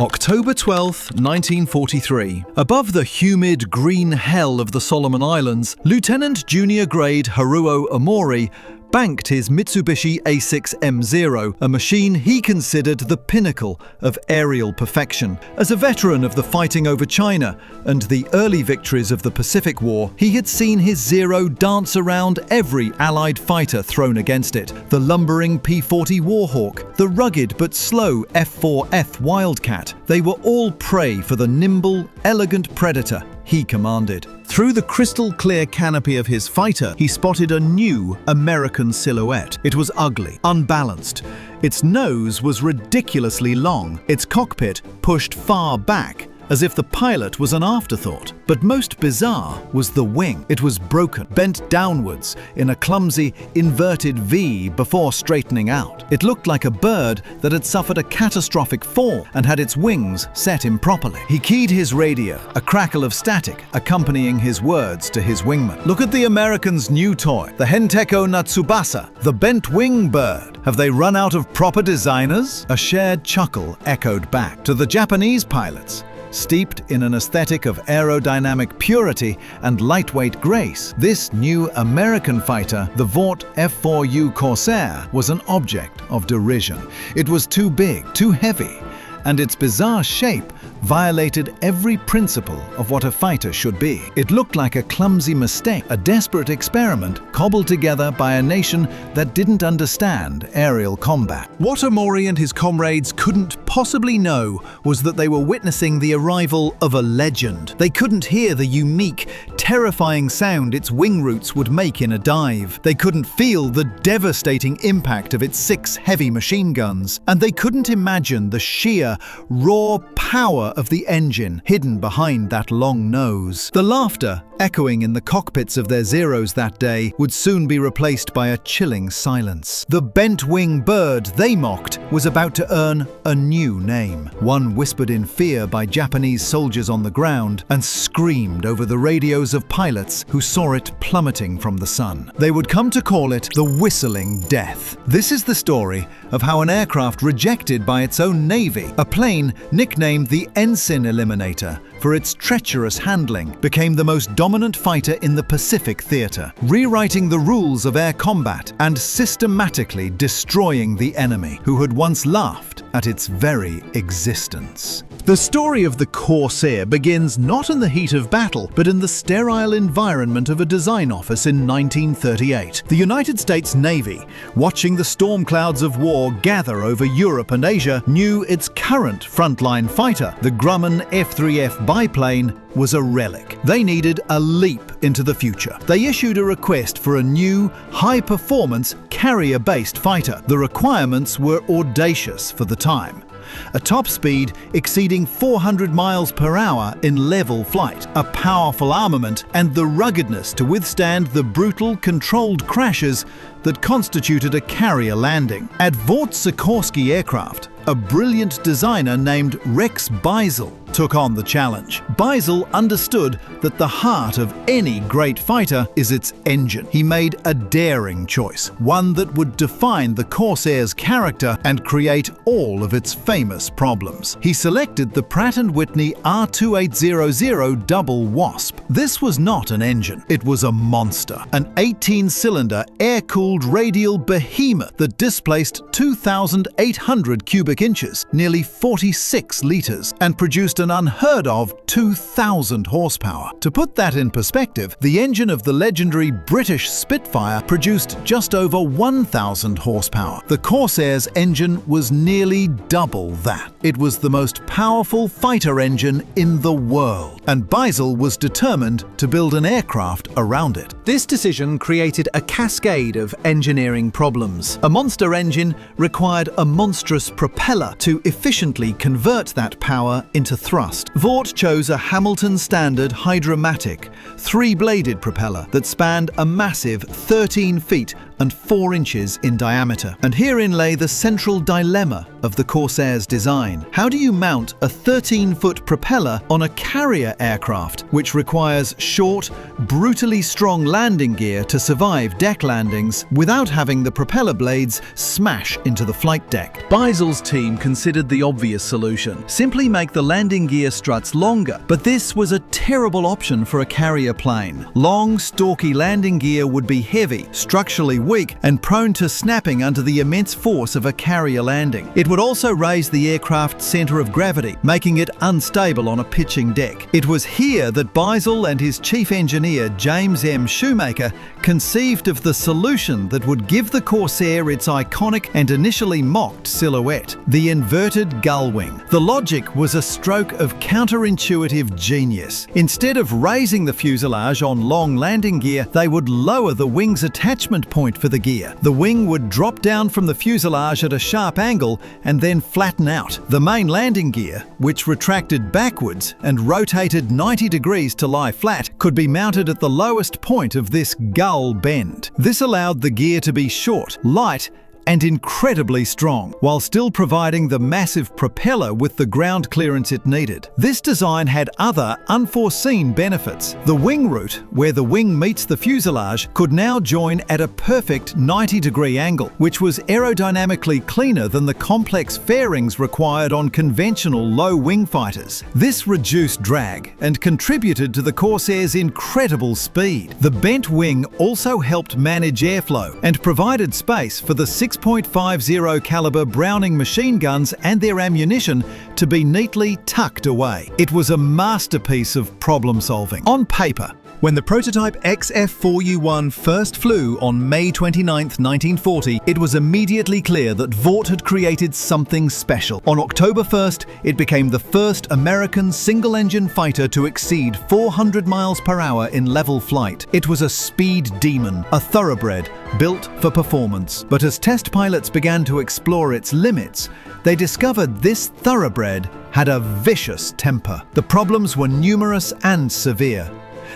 October 12, 1943. Above the humid green hell of the Solomon Islands, Lieutenant Junior Grade Haruo Omori banked his Mitsubishi A6M0, a machine he considered the pinnacle of aerial perfection. As a veteran of the fighting over China and the early victories of the Pacific War, he had seen his Zero dance around every Allied fighter thrown against it. The lumbering P-40 Warhawk, the rugged but slow F-4F Wildcat, they were all prey for the nimble, elegant predator he commanded. Through the crystal-clear canopy of his fighter, he spotted a new American silhouette. It was ugly, unbalanced. Its nose was ridiculously long, its cockpit pushed far back, as if the pilot was an afterthought. But most bizarre was the wing. It was broken, bent downwards in a clumsy, inverted V before straightening out. It looked like a bird that had suffered a catastrophic fall and had its wings set improperly. He keyed his radio, a crackle of static accompanying his words to his wingman. "Look at the Americans' new toy, the Henteko Natsubasa, the bent wing bird. Have they run out of proper designers?" A shared chuckle echoed back. To the Japanese pilots, steeped in an aesthetic of aerodynamic purity and lightweight grace, this new American fighter, the Vought F4U Corsair, was an object of derision. It was too big, too heavy, and its bizarre shape violated every principle of what a fighter should be. It looked like a clumsy mistake, a desperate experiment cobbled together by a nation that didn't understand aerial combat. What Omori and his comrades couldn't possibly know was that they were witnessing the arrival of a legend. They couldn't hear the unique, terrifying sound its wing roots would make in a dive. They couldn't feel the devastating impact of its 6 heavy machine guns. And they couldn't imagine the sheer, raw power of the engine hidden behind that long nose. The laughter echoing in the cockpits of their Zeros that day would soon be replaced by a chilling silence. The bent-wing bird they mocked was about to earn a new name, one whispered in fear by Japanese soldiers on the ground and screamed over the radios of pilots who saw it plummeting from the sun. They would come to call it the Whistling Death. This is the story of how an aircraft rejected by its own navy, a plane nicknamed the Ensign Eliminator for its treacherous handling, became the most dominant fighter in the Pacific theater, rewriting the rules of air combat and systematically destroying the enemy who had once laughed at its very existence. The story of the Corsair begins not in the heat of battle, but in the sterile environment of a design office in 1938. The United States Navy, watching the storm clouds of war gather over Europe and Asia, knew its current frontline fighter, the Grumman F-3F biplane, was a relic. They needed a leap into the future. They issued a request for a new, high-performance, carrier-based fighter. The requirements were audacious for the time. A top speed exceeding 400 miles per hour in level flight, a powerful armament, and the ruggedness to withstand the brutal, controlled crashes that constituted a carrier landing. At Vought Sikorsky Aircraft, a brilliant designer named Rex Beisel took on the challenge. Beisel understood that the heart of any great fighter is its engine. He made a daring choice, one that would define the Corsair's character and create all of its famous problems. He selected the Pratt & Whitney R-2800 Double Wasp. This was not an engine, it was a monster, an 18-cylinder air-cooled radial behemoth that displaced 2,800 cubic inches, nearly 46 liters, and produced an unheard of 2,000 horsepower. To put that in perspective, the engine of the legendary British Spitfire produced just over 1,000 horsepower. The Corsair's engine was nearly double that. It was the most powerful fighter engine in the world, and Beisel was determined to build an aircraft around it. This decision created a cascade of engineering problems. A monster engine required a monstrous propeller to efficiently convert that power into thrust. Vought chose a Hamilton Standard Hydromatic 3-bladed propeller that spanned a massive 13 feet and 4 inches in diameter. And herein lay the central dilemma of the Corsair's design. How do you mount a 13-foot propeller on a carrier aircraft, which requires short, brutally strong landing gear to survive deck landings without having the propeller blades smash into the flight deck? Beisel's team considered the obvious solution. Simply make the landing gear struts longer. But this was a terrible option for a carrier plane. Long, stalky landing gear would be heavy, structurally weak, and prone to snapping under the immense force of a carrier landing. It would also raise the aircraft's centre of gravity, making it unstable on a pitching deck. It was here that Beisel and his chief engineer, James M. Shoemaker, conceived of the solution that would give the Corsair its iconic and initially mocked silhouette: the inverted gull wing. The logic was a stroke of counterintuitive genius. Instead of raising the fuselage on long landing gear, they would lower the wing's attachment point for the gear. The wing would drop down from the fuselage at a sharp angle and then flatten out. The main landing gear, which retracted backwards and rotated 90 degrees to lie flat, could be mounted at the lowest point of this gull bend. This allowed the gear to be short, light, and incredibly strong, while still providing the massive propeller with the ground clearance it needed. This design had other unforeseen benefits. The wing root, where the wing meets the fuselage, could now join at a perfect 90-degree angle, which was aerodynamically cleaner than the complex fairings required on conventional low-wing fighters. This reduced drag and contributed to the Corsair's incredible speed. The bent wing also helped manage airflow and provided space for the 6.50 caliber Browning machine guns and their ammunition to be neatly tucked away. It was a masterpiece of problem solving. On paper, when the prototype XF4U first flew on May 29, 1940, it was immediately clear that Vought had created something special. On October 1st, it became the first American single-engine fighter to exceed 400 miles per hour in level flight. It was a speed demon, a thoroughbred, built for performance. But as test pilots began to explore its limits, they discovered this thoroughbred had a vicious temper. The problems were numerous and severe.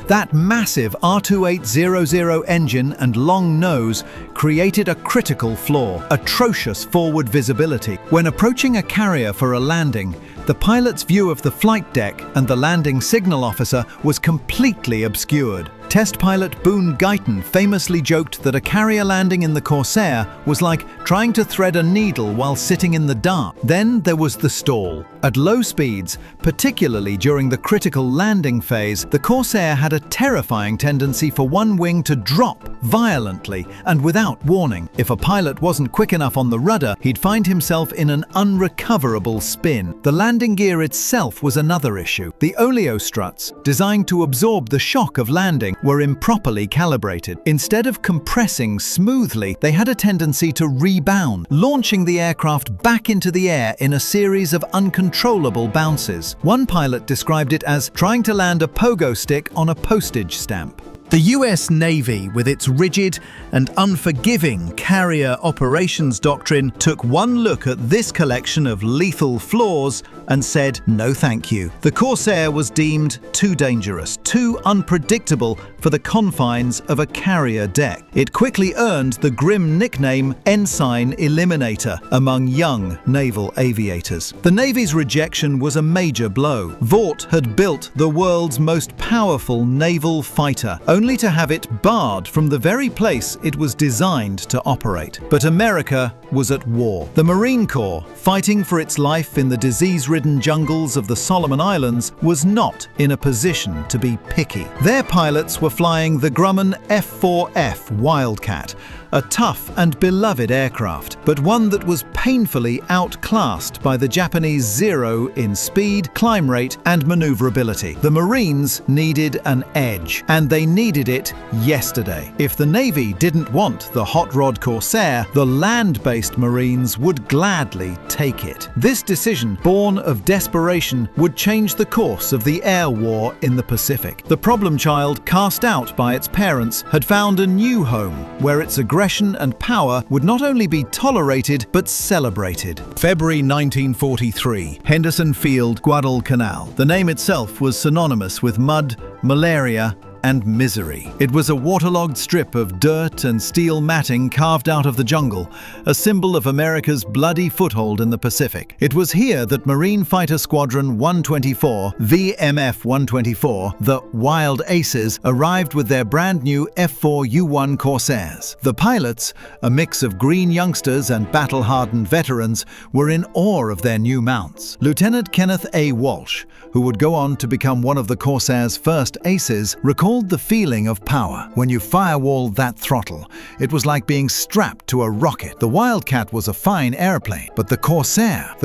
That massive R-2800 engine and long nose created a critical flaw: atrocious forward visibility. When approaching a carrier for a landing, the pilot's view of the flight deck and the landing signal officer was completely obscured. Test pilot Boone Guyton famously joked that a carrier landing in the Corsair was like trying to thread a needle while sitting in the dark. Then there was the stall. At low speeds, particularly during the critical landing phase, the Corsair had a terrifying tendency for one wing to drop violently and without warning. If a pilot wasn't quick enough on the rudder, he'd find himself in an unrecoverable spin. The landing gear itself was another issue. The oleo struts, designed to absorb the shock of landing, were improperly calibrated. Instead of compressing smoothly, they had a tendency to rebound, launching the aircraft back into the air in a series of uncontrollable bounces. One pilot described it as trying to land a pogo stick on a postage stamp. The US Navy, with its rigid and unforgiving carrier operations doctrine, took one look at this collection of lethal flaws and said, no thank you. The Corsair was deemed too dangerous, too unpredictable for the confines of a carrier deck. It quickly earned the grim nickname Ensign Eliminator among young naval aviators. The Navy's rejection was a major blow. Vought had built the world's most powerful naval fighter, only to have it barred from the very place it was designed to operate. But America was at war. The Marine Corps, fighting for its life in the disease-ridden jungles of the Solomon Islands, was not in a position to be picky. Their pilots were flying the Grumman F4F Wildcat, a tough and beloved aircraft, but one that was painfully outclassed by the Japanese Zero in speed, climb rate, and maneuverability. The Marines needed an edge, and they needed it yesterday. If the Navy didn't want the hot rod Corsair, the land-based Marines would gladly take it. This decision, born of desperation, would change the course of the air war in the Pacific. The problem child, cast out by its parents, had found a new home where its aggression and power would not only be tolerated but celebrated. February 1943, Henderson Field, Guadalcanal. The name itself was synonymous with mud, malaria, and misery. It was a waterlogged strip of dirt and steel matting carved out of the jungle, a symbol of America's bloody foothold in the Pacific. It was here that Marine Fighter Squadron 124, VMF 124, the Wild Aces, arrived with their brand new F4U Corsairs. The pilots, a mix of green youngsters and battle-hardened veterans, were in awe of their new mounts. Lieutenant Kenneth A. Walsh, who would go on to become one of the Corsair's first aces, recalled the feeling of power. When you firewalled that throttle, it was like being strapped to a rocket. The Wildcat was a fine airplane, but the Corsair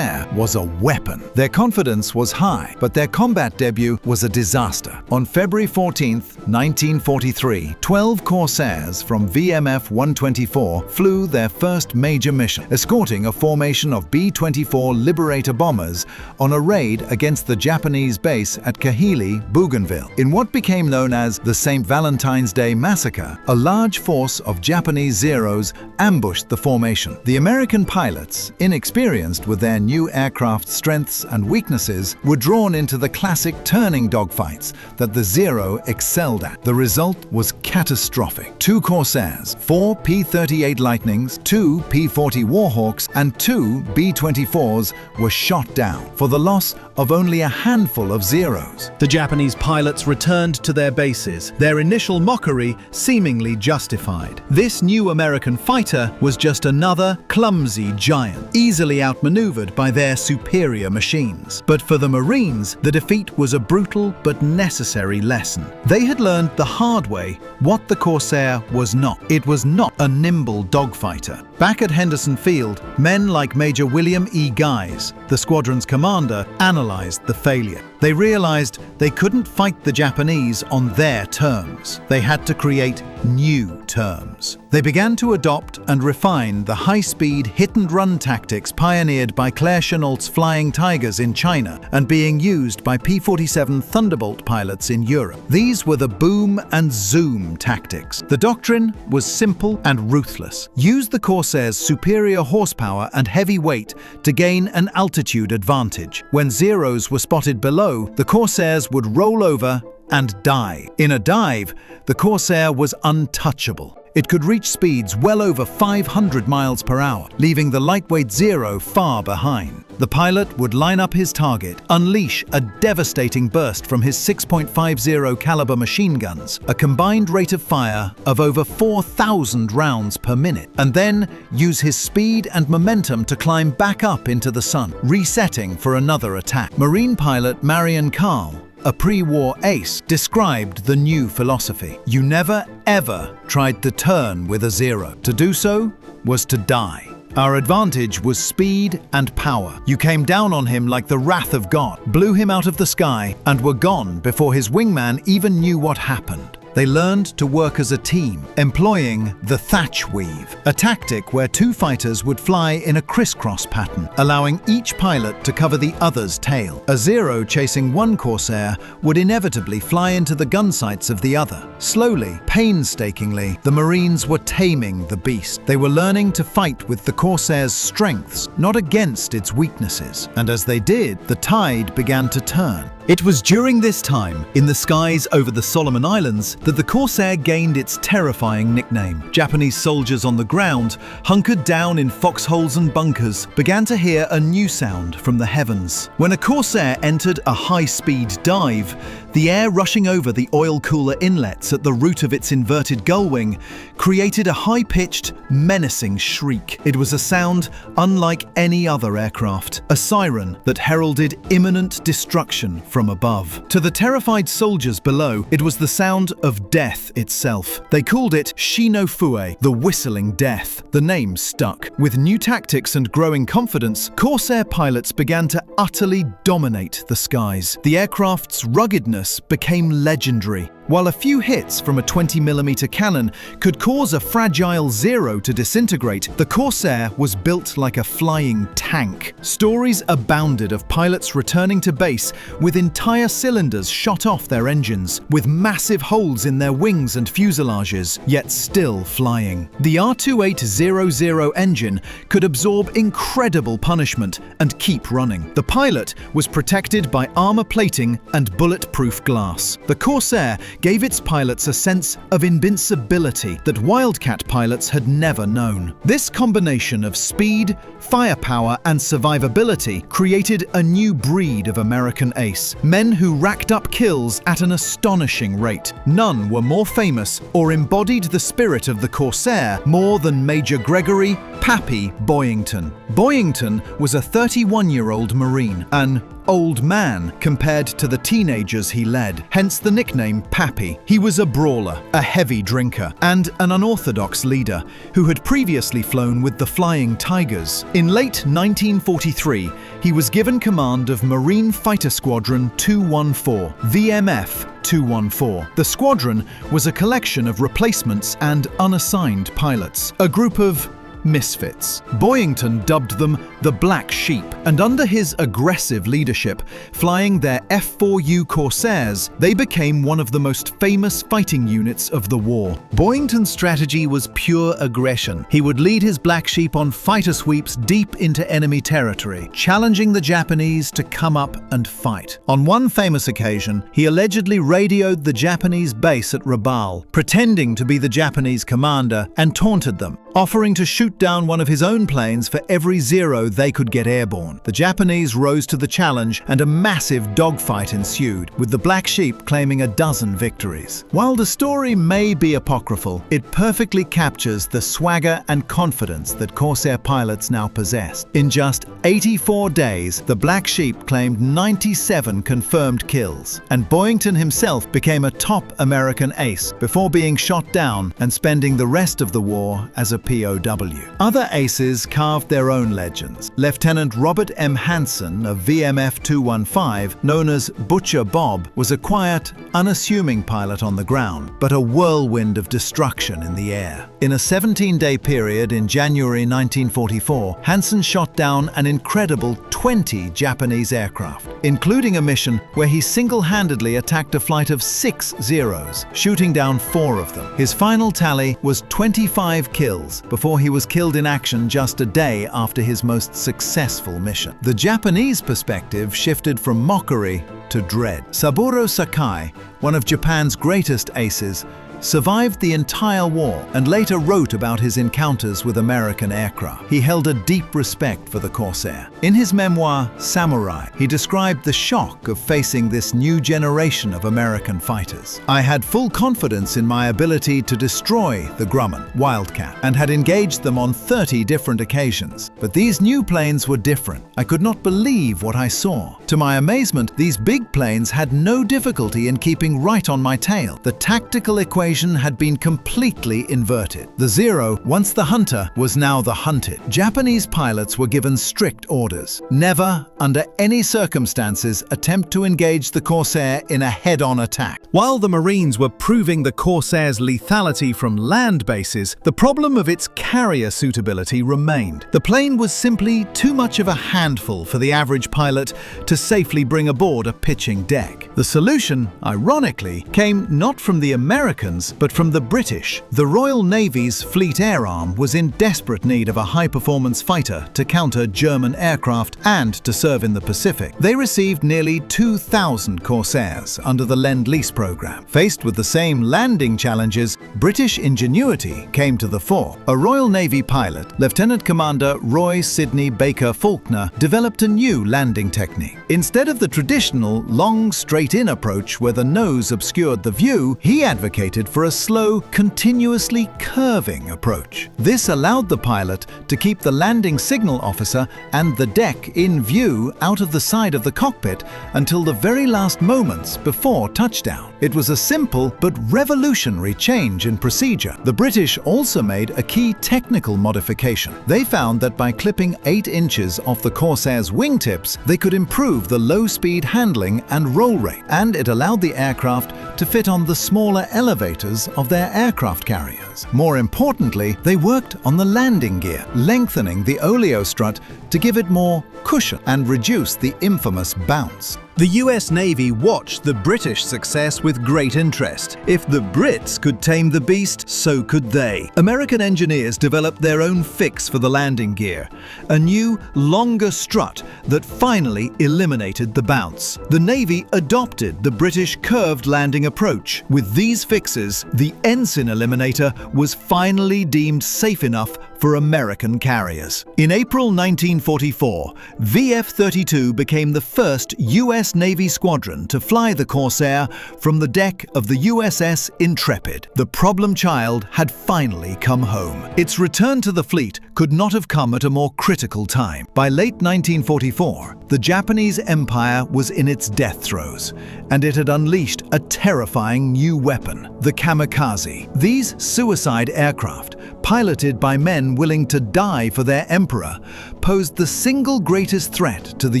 was a weapon. Their confidence was high, but their combat debut was a disaster. On February 14, 1943, 12 Corsairs from VMF 124 flew their first major mission, escorting a formation of B-24 Liberator bombers on a raid against the Japanese base at Kahili, Bougainville. In what became known as the St. Valentine's Day Massacre, a large force of Japanese Zeros ambushed the formation. The American pilots, inexperienced with their new aircraft's strengths and weaknesses, were drawn into the classic turning dogfights that the Zero excelled at. The result was catastrophic. 2 Corsairs, 4 P-38 Lightnings, 2 P-40 Warhawks, and 2 B-24s were shot down, for the loss of only a handful of Zeros. The Japanese pilots returned to their bases, their initial mockery seemingly justified. This new American fighter was just another clumsy giant, easily outmaneuvered by their superior machines. But for the Marines, the defeat was a brutal but necessary lesson. They had learned the hard way what the Corsair was not. It was not a nimble dogfighter. Back at Henderson Field, men like Major William E. Guise, the squadron's commander, analyzed the failure. They realized they couldn't fight the Japanese on their terms. They had to create new terms. They began to adopt and refine the high-speed hit-and-run tactics pioneered by Claire Chennault's Flying Tigers in China and being used by P-47 Thunderbolt pilots in Europe. These were the boom and zoom tactics. The doctrine was simple and ruthless. Use the Corsair's superior horsepower and heavy weight to gain an altitude advantage. When Zeros were spotted below, the Corsairs would roll over and die. In a dive, the Corsair was untouchable. It could reach speeds well over 500 miles per hour, leaving the lightweight Zero far behind. The pilot would line up his target, unleash a devastating burst from his 6.50 caliber machine guns, a combined rate of fire of over 4,000 rounds per minute, and then use his speed and momentum to climb back up into the sun, resetting for another attack. Marine pilot Marion Carl, a pre-war ace, described the new philosophy. You never, ever tried to turn with a Zero. To do so was to die. Our advantage was speed and power. You came down on him like the wrath of God, blew him out of the sky, and were gone before his wingman even knew what happened. They learned to work as a team, employing the thatch weave, a tactic where 2 fighters would fly in a crisscross pattern, allowing each pilot to cover the other's tail. A Zero chasing one Corsair would inevitably fly into the gun sights of the other. Slowly, painstakingly, the Marines were taming the beast. They were learning to fight with the Corsair's strengths, not against its weaknesses. And as they did, the tide began to turn. It was during this time, in the skies over the Solomon Islands, that the Corsair gained its terrifying nickname. Japanese soldiers on the ground, hunkered down in foxholes and bunkers, began to hear a new sound from the heavens. When a Corsair entered a high-speed dive, the air rushing over the oil cooler inlets at the root of its inverted gull wing created a high-pitched, menacing shriek. It was a sound unlike any other aircraft, a siren that heralded imminent destruction from above. To the terrified soldiers below, it was the sound of death itself. They called it Shinofue, the whistling death. The name stuck. With new tactics and growing confidence, Corsair pilots began to utterly dominate the skies. The aircraft's ruggedness became legendary. While a few hits from a 20mm cannon could cause a fragile Zero to disintegrate, the Corsair was built like a flying tank. Stories abounded of pilots returning to base with entire cylinders shot off their engines, with massive holes in their wings and fuselages, yet still flying. The R-2800 engine could absorb incredible punishment and keep running. The pilot was protected by armor plating and bulletproof glass. The Corsair gave its pilots a sense of invincibility that Wildcat pilots had never known. This combination of speed, firepower, and survivability created a new breed of American ace, men who racked up kills at an astonishing rate. None were more famous or embodied the spirit of the Corsair more than Major Gregory Pappy Boyington. Boyington was a 31-year-old Marine, an old man compared to the teenagers he led, hence the nickname Pappy. He was a brawler, a heavy drinker, and an unorthodox leader who had previously flown with the Flying Tigers. In late 1943, he was given command of Marine Fighter Squadron 214, VMF 214. The squadron was a collection of replacements and unassigned pilots, a group of misfits. Boyington dubbed them the Black Sheep, and under his aggressive leadership, flying their F4U Corsairs, they became one of the most famous fighting units of the war. Boyington's strategy was pure aggression. He would lead his Black Sheep on fighter sweeps deep into enemy territory, challenging the Japanese to come up and fight. On one famous occasion, he allegedly radioed the Japanese base at Rabaul, pretending to be the Japanese commander, and taunted them, offering to shoot down one of his own planes for every 0 they could get airborne. The Japanese rose to the challenge and a massive dogfight ensued, with the Black Sheep claiming a dozen victories. While the story may be apocryphal, it perfectly captures the swagger and confidence that Corsair pilots now possessed. In just 84 days, the Black Sheep claimed 97 confirmed kills, and Boyington himself became a top American ace before being shot down and spending the rest of the war as a POW. Other aces carved their own legends. Lieutenant Robert M. Hansen of VMF 215, known as Butcher Bob, was a quiet, unassuming pilot on the ground, but a whirlwind of destruction in the air. In a 17-day period in January 1944, Hansen shot down an incredible 20 Japanese aircraft, including a mission where he single-handedly attacked a flight of 6 Zeros, shooting down 4 of them. His final tally was 25 kills before he was killed in action just a day after his most successful mission. The Japanese perspective shifted from mockery to dread. Saburo Sakai, one of Japan's greatest aces, survived the entire war and later wrote about his encounters with American aircraft. He held a deep respect for the Corsair. In his memoir, Samurai, he described the shock of facing this new generation of American fighters. "I had full confidence in my ability to destroy the Grumman, Wildcat, and had engaged them on 30 different occasions. But these new planes were different. I could not believe what I saw. To my amazement, these big planes had no difficulty in keeping right on my tail. The tactical equation had been completely inverted. The Zero, once the hunter, was now the hunted." Japanese pilots were given strict orders: never, under any circumstances, attempt to engage the Corsair in a head-on attack. While the Marines were proving the Corsair's lethality from land bases, the problem of its carrier suitability remained. The plane was simply too much of a handful for the average pilot to safely bring aboard a pitching deck. The solution, ironically, came not from the Americans, but from the British. The Royal Navy's Fleet Air Arm was in desperate need of a high-performance fighter to counter German aircraft and to serve in the Pacific. They received nearly 2,000 Corsairs under the Lend-Lease program. Faced with the same landing challenges, British ingenuity came to the fore. A Royal Navy pilot, Lieutenant Commander Roy Sidney Baker Faulkner, developed a new landing technique. Instead of the traditional long, straight-in approach where the nose obscured the view, he advocated for a slow, continuously curving approach. This allowed the pilot to keep the landing signal officer and the deck in view out of the side of the cockpit until the very last moments before touchdown. It was a simple but revolutionary change in procedure. The British also made a key technical modification. They found that by clipping 8 inches off the Corsair's wingtips, they could improve the low-speed handling and roll rate, and it allowed the aircraft to fit on the smaller elevators of their aircraft carriers. More importantly, they worked on the landing gear, lengthening the oleo strut to give it more cushion and reduce the infamous bounce. The US Navy watched the British success with great interest. If the Brits could tame the beast, so could they. American engineers developed their own fix for the landing gear, a new, longer strut that finally eliminated the bounce. The Navy adopted the British curved landing wing approach. With these fixes, the ensign eliminator was finally deemed safe enough for American carriers. In April 1944, VF-32 became the first U.S. Navy squadron to fly the Corsair from the deck of the USS Intrepid. The problem child had finally come home. Its return to the fleet could not have come at a more critical time. By late 1944, the Japanese Empire was in its death throes, and it had unleashed a terrifying new weapon, the kamikaze. These suicide aircraft, piloted by men willing to die for their emperor, posed the single greatest threat to the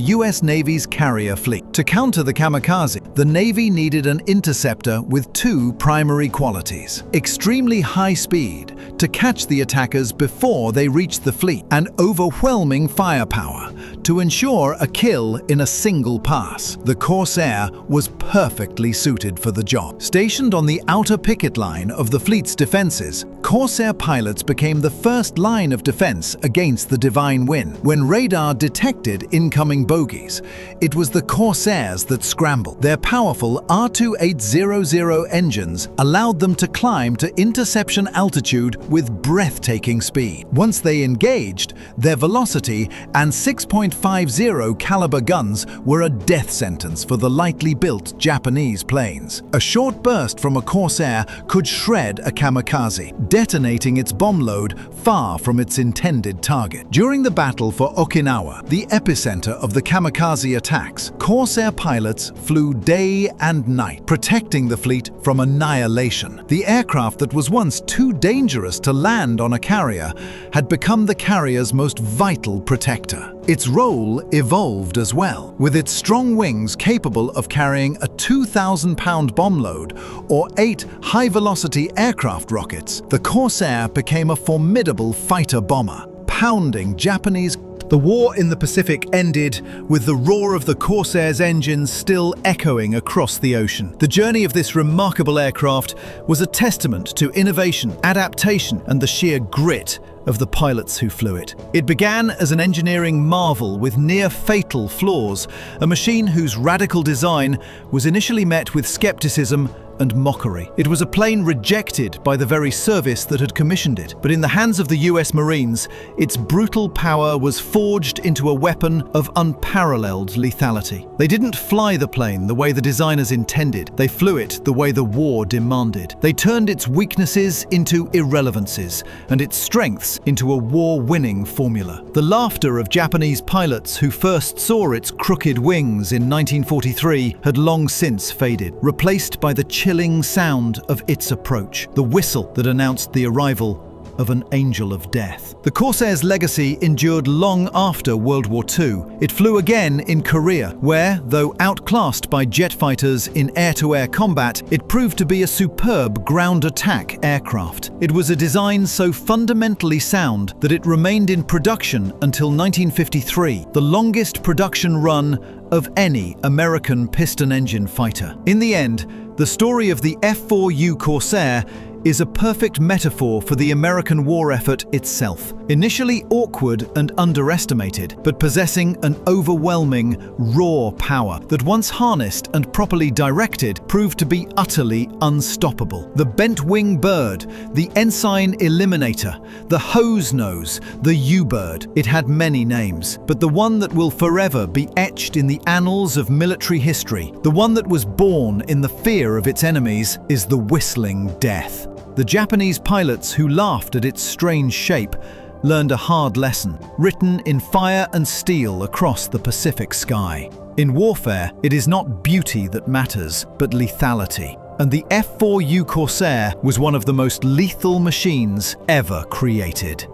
US Navy's carrier fleet. To counter the kamikaze, the Navy needed an interceptor with two primary qualities: extremely high speed to catch the attackers before they reached the fleet, and overwhelming firepower to ensure a kill in a single pass. The Corsair was perfectly suited for the job. Stationed on the outer picket line of the fleet's defenses, Corsair pilots became the first line of defense against the divine wind. When radar detected incoming bogies, it was the Corsairs that scrambled. Their powerful R-2800 engines allowed them to climb to interception altitude with breathtaking speed. Once they engaged, their velocity and 6.50 caliber guns were a death sentence for the lightly built Japanese planes. A short burst from a Corsair could shred a kamikaze, detonating its bomb load far from its intended target. During the battle for Okinawa, the epicenter of the kamikaze attacks, Corsair pilots flew day and night, protecting the fleet from annihilation. The aircraft that was once too dangerous to land on a carrier had become the carrier's most vital protector. Its role evolved as well, with its strong wings capable of carrying a 2,000-pound bomb load or 8 high-velocity aircraft rockets. The Corsair became a formidable fighter bomber, pounding Japanese. The war in the Pacific ended with the roar of the Corsair's engines still echoing across the ocean. The journey of this remarkable aircraft was a testament to innovation, adaptation, and the sheer grit of the pilots who flew it. It began as an engineering marvel with near-fatal flaws, a machine whose radical design was initially met with skepticism and mockery. It was a plane rejected by the very service that had commissioned it, but in the hands of the US Marines, its brutal power was forged into a weapon of unparalleled lethality. They didn't fly the plane the way the designers intended, they flew it the way the war demanded. They turned its weaknesses into irrelevances, and its strengths into a war-winning formula. The laughter of Japanese pilots who first saw its crooked wings in 1943 had long since faded, replaced by the chilling sound of its approach, the whistle that announced the arrival of an angel of death. The Corsair's legacy endured long after World War II. It flew again in Korea, where, though outclassed by jet fighters in air-to-air combat, it proved to be a superb ground attack aircraft. It was a design so fundamentally sound that it remained in production until 1953, the longest production run of any American piston engine fighter. In the end, the story of the F4U Corsair is a perfect metaphor for the American war effort itself. Initially awkward and underestimated, but possessing an overwhelming, raw power that once harnessed and properly directed proved to be utterly unstoppable. The bent-wing bird, the ensign eliminator, the hose nose, the U-bird. It had many names, but the one that will forever be etched in the annals of military history, the one that was born in the fear of its enemies, is the Whistling Death. The Japanese pilots who laughed at its strange shape learned a hard lesson, written in fire and steel across the Pacific sky. In warfare, it is not beauty that matters, but lethality. And the F4U Corsair was one of the most lethal machines ever created.